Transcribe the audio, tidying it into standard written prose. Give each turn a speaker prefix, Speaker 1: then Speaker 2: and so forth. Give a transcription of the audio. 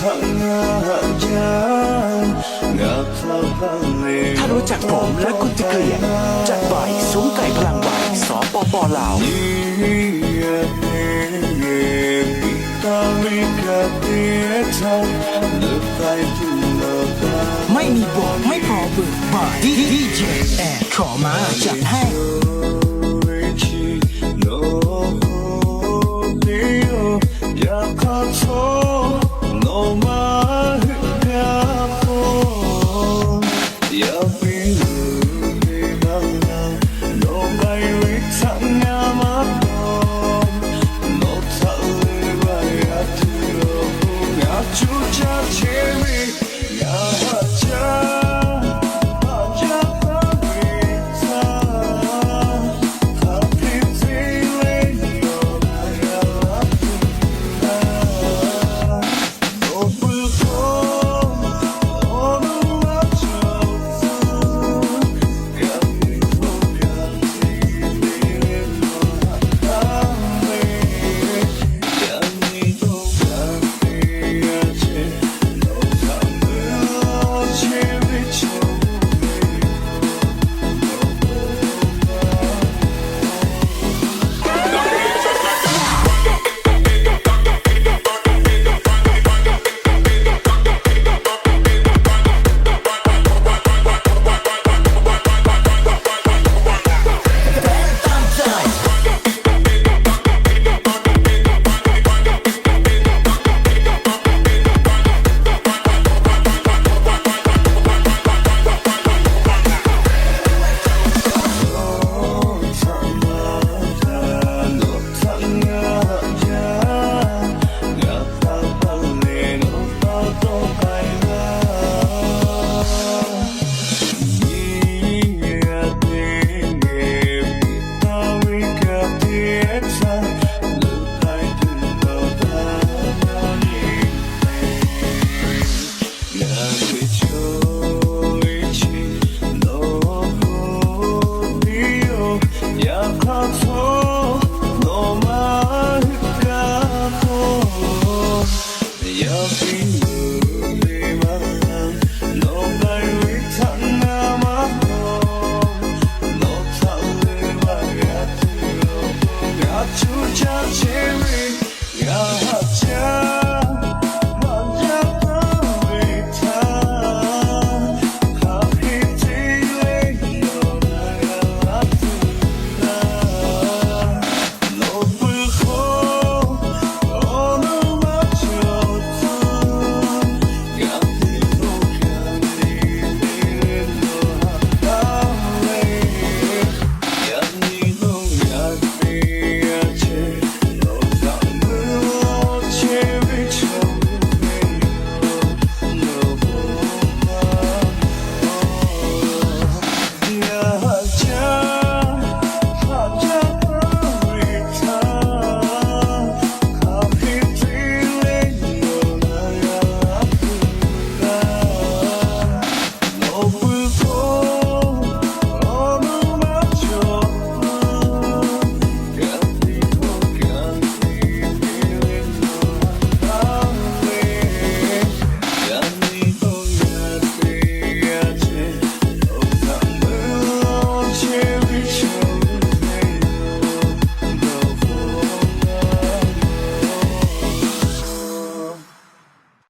Speaker 1: ถ้ารู้จักผมและคุณจะเกลียดจัดบ่อยซุ้มไก่พลังใบสปป.ลาวไม่มีบอกไม่พอเบิกบานดีเจแอร์ขอมาจัดให้อยากขอโทษโนมาฮึกาโฟอยากมีมือในน้ำน้ำโนไปวิทังงามาบอมโนทะเลไว้อาทิโลงาจูจ้าเชมิงาฮัจาChucha